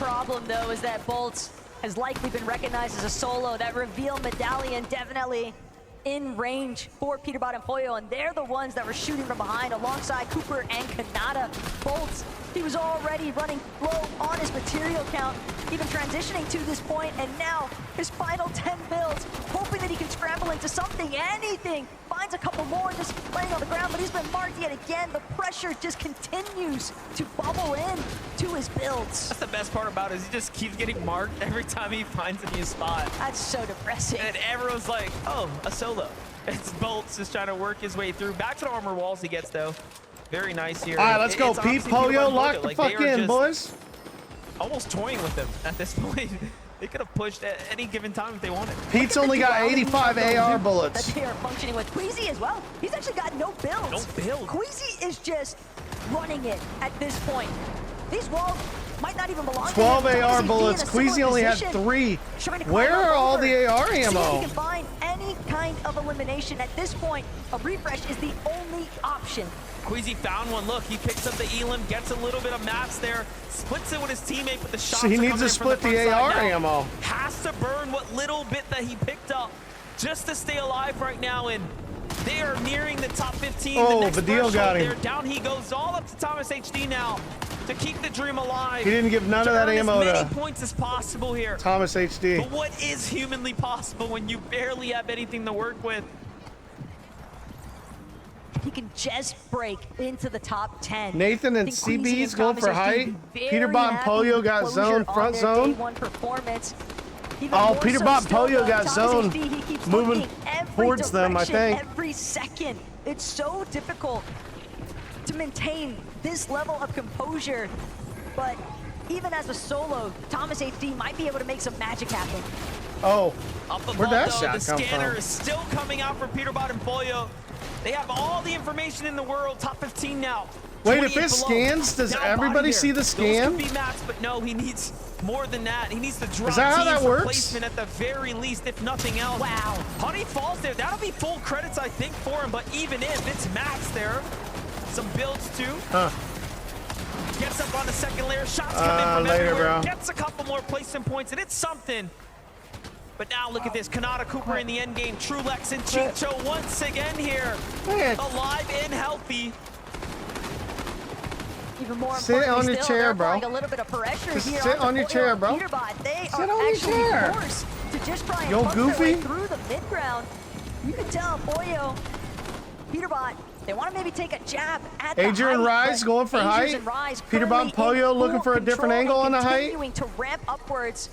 problem, though, is that Bolts has likely been recognized as a solo. That reveal medallion definitely in range for Peterbot and Pollo, and they're the ones that were shooting from behind alongside Cooper and Kanata. Bolts, he was already running low on his material count, even transitioning to this point, and now his final 10 builds, hoping that he can scramble into something, anything. Finds a couple more just laying on the ground, but he's been marked yet again. The pressure just continues to bubble in to his builds. That's the best part about it, is he just keeps getting marked every time he finds a new spot. That's so depressing. And everyone's like, oh, a solo. It's Bolts just trying to work his way through. Back to the armor walls he gets, though. Very nice here. All right, let's go. Pete Pollo, lock the fuck in, boys. Almost toying with him at this point. They could have pushed at any given time if they wanted. Pete's only got 85 AR bullets. That they are functioning with. Queasy as well. He's actually got no builds. No build. Queasy is just running it at this point. These walls might not even belong 12 to him. AR bullets. Queasy only had 3. Where are all the AR See if ammo? he can find any kind of elimination. At this point, a refresh is the only option. Queasy found one. Look, he picks up the Elam, gets a little bit of mats there, splits it with his teammate, but the shots So he are needs coming to in from split the front AR side now. ammo. Has to burn what little bit that he picked up just to stay alive right now, and they are nearing the top 15. Oh, the next Vidal got him. there. Down he goes, all up to Thomas HD now to keep the dream alive. He didn't give none of that ammo as many to points as possible here. Thomas HD. But what is humanly possible when you barely have anything to work with? He can just break into the top 10. Nathan and CB's going for height. Peterbot and Pollo got zone, front zone. Oh, Peterbot and Pollo got zone. Moving towards them, I think. Every second. It's so difficult to maintain this level of composure. But even as a solo, Thomas HD might be able to make some magic happen. Oh, Up above, where'd that though, shot the come scanner from? is still coming out for Peterbot and Pollo. They have all the information in the world. Top 15 now. Wait, if 28 it below. scans, does Down everybody bottom see here. the scan? Those could be maps, but no, he needs more than that. He needs to drop Is that how that works? replacement at the very least, if nothing else. Wow. Honey falls there. That'll be full credits, I think, for him. But even if it's max there, some builds too. Huh. Gets up on the second layer. Shots come in from later, everywhere. bro. Gets a couple more placement points, and it's something. But now look at this. Kanata, Cooper in the end game. Trulex and Chicho once again here. Man. Alive and healthy. Even more Sit importantly on your still, chair, they're bro. applying a little bit of pressure Just here sit onto on your Pollo chair, and bro. Peterbot. They Sit are on your actually chair. forced to just try and Yo, punch their way Goofy. through the mid-ground. You can tell Pollo, Peterbot, they want to maybe take a jab at the Adrian height, Rise but going for Adrian height. Rise Peterbot currently and Pollo in looking full for a different control angle on and the height. continuing to ramp upwards.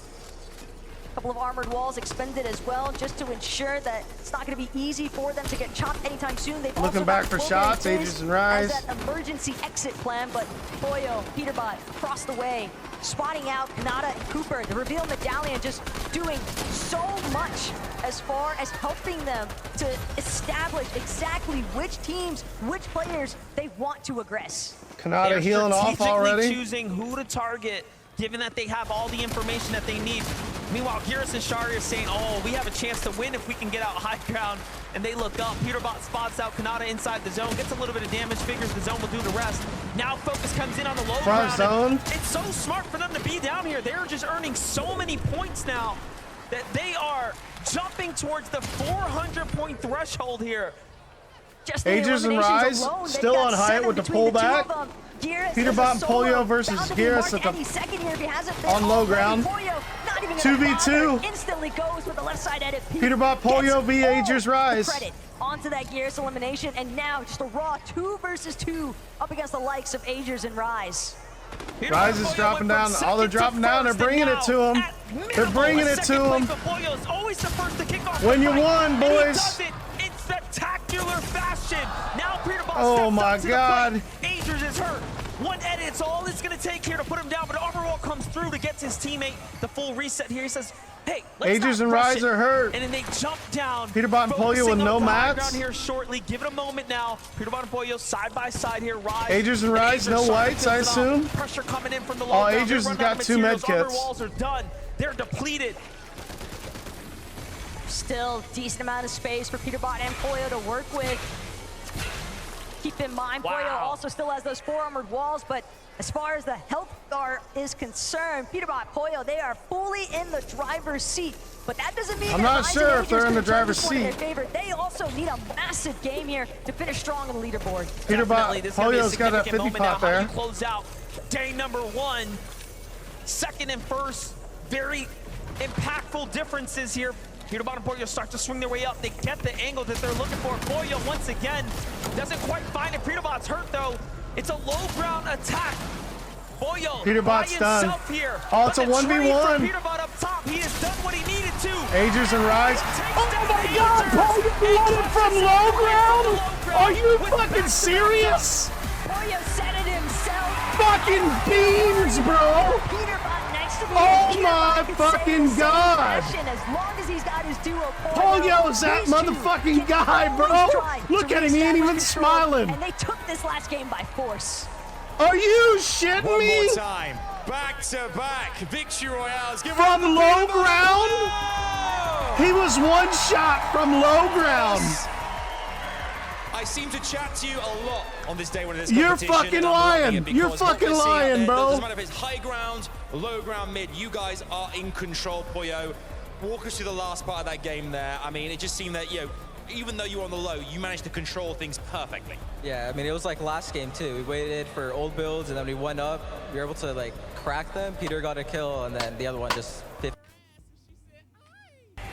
Couple of armored walls expended as well, just to ensure that it's not going to be easy for them to get chopped anytime soon. They've Looking also back got for Fulgur's shots, Fizz Aegis and Rise. as that emergency exit plan, but Pollo, Peterbot across the way, spotting out Kanata and Cooper. The reveal medallion just doing so much as far as helping them to establish exactly which teams, which players they want to aggress. Kanata They're healing off strategically already. choosing who to target, given that they have all the information that they need. Meanwhile, Geras and Shari are saying, oh, we have a chance to win if we can get out high ground. And they look up. Peterbot spots out Kanata inside the zone, gets a little bit of damage, figures the zone will do the rest. Now focus comes in on the low Front ground. zone. It's so smart for them to be down here. They're just earning so many points now that they are jumping towards the 400-point threshold here. Just the Aegis and eliminations Rise alone, they've still got on height 7 with the between two pullback. of them. Geras Peterbot is a and Pollo solo, versus bound to be Geras marked at the any second here if he hasn't been on low already. ground. Pollo not even 2v2. bother, instantly goes with the left side edit. Peterbot, Pollo Gets v. all Aegis the Rise. credit onto that Geras elimination, and now just a raw 2 versus 2 up against the likes of Aegis and Rise. Rise is dropping down. All they're dropping down. They're bringing it to him. They're bringing it to him. When you won, boys. In spectacular fashion. Now Peterbot Oh steps my up to God. the plate. Aegis is hurt. One edit, it's all it's going to take here to put him down, but armor wall comes through to get his teammate the full reset here. He says, hey, let's Aegis not and rush Rise it. are hurt. And then they jump down. Peterbot and Pollo focusing with on no the high mats. ground here shortly. Give it a moment now. Peterbot and Pollo side by side here. Rise. Aegis and Rise, no whites, I assume. Pressure coming in from the Oh, low ground. Aegis They has run out got of 2 med materials. Armor kits. walls are done. They're depleted. Still decent amount of space for Peterbot and Pollo to work with. Keep in mind, Wow. Pollo also still has those 4 armored walls, but as far as the health radar is concerned, Pete Pollo, they are fully in the driver's seat. But that doesn't mean I'm not sure if they're in the driver's seat. They also need a massive game here to finish strong on the leaderboard. Peter Pollo's got a 50 pot there. How do you close out day number 1? Second and first, very impactful differences here. Peter and Pollo start to swing their way up. They get the angle that they're looking for. Pollo, once again, doesn't quite find it. Peterbot's hurt, though. It's a low ground attack. Pollo Peterbot's done. Here. Oh, it's a 1v1. Peterbot up top. He has done what he needed to. Agers and Rise. Oh my God, Pollo flooded from low ground? Are you fucking serious? Pollo said it himself. Fucking beans, bro. Oh my fucking God! As long as he's got his duo, Pollo's that motherfucking guy, bro! Look at him, he ain't even smiling! And they took this last game by force. Are you shitting me? One more time. Back-to-back victory royales. From low ground? He was one shot from low ground. I seem to chat to you a lot on this day when it is You're competition. fucking lying. You're fucking lying, bro. Doesn't matter if it's high ground, low ground, mid. You guys are in control, Pollo. Walk us through the last part of that game there. I mean, it just seemed that, even though you were on the low, you managed to control things perfectly. Yeah, I mean, it was like last game, too. We waited for old builds, and then we went up. We were able to, like, crack them. Peter got a kill, and then the other one just 50.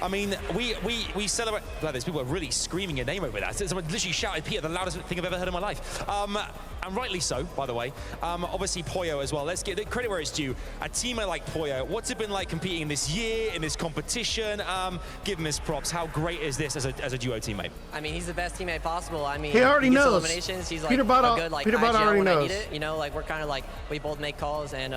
I mean, we celebrate. Glad there's people really screaming your name over that. Someone literally shouted Peter, the loudest thing I've ever heard in my life. And rightly so, by the way. Obviously, Pollo as well. Let's get the credit where it's due. A teammate like Pollo, what's it been like competing this year, in this competition? Give him his props. How great is this as a duo teammate? I mean, he's the best teammate possible. I mean, he already knows. Eliminations. He's like Peter Bot, a good, like, Peter Bot already knows. Like, we're kind of like, we both make calls and,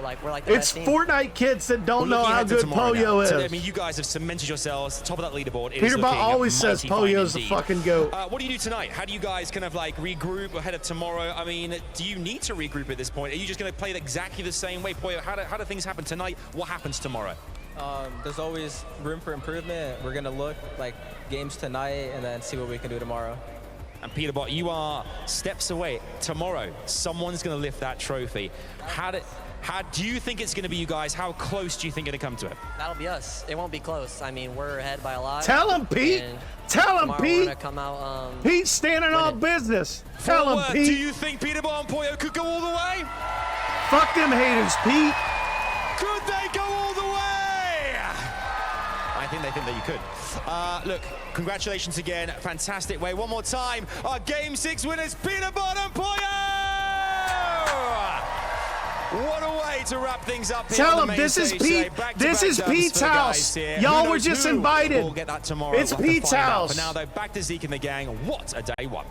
like, we're like the it's best team. Fortnite kids that don't know how good Pollo is. So, I mean, you guys have cemented yourselves top of that leaderboard. Peter Bot always says Pollo's the fucking GOAT. What do you do tonight? How do you guys kind of like regroup ahead of tomorrow? I mean, do you need to regroup at this point? Are you just going to play it exactly the same way? Pollo, how do things happen tonight? What happens tomorrow? There's always room for improvement. We're going to look like games tonight and then see what we can do tomorrow. And Peter Bot, you are steps away. Tomorrow, someone's going to lift that trophy. How do you think it's going to be, you guys? How close do you think you're going to come to it? That'll be us. It won't be close. I mean, we're ahead by a lot. Tell him, Pete. Tell him, Pete. We're gonna come out, Pete's standing on business. Tell him, Pete. Do you think Peter Bot and Pollo could go all the way? Fuck them haters, Pete. Could they go all the way? I think they think that you could. Look, congratulations again. Fantastic way. One more time. Our Game 6 winners, Peter Bot and Pollo! What a way to wrap things up here. Tell him this is Pete. This is Pete's house. Y'all were just invited. We'll get that tomorrow. It's Pete's house. For now, though, back to Zeke and the gang. What a day one.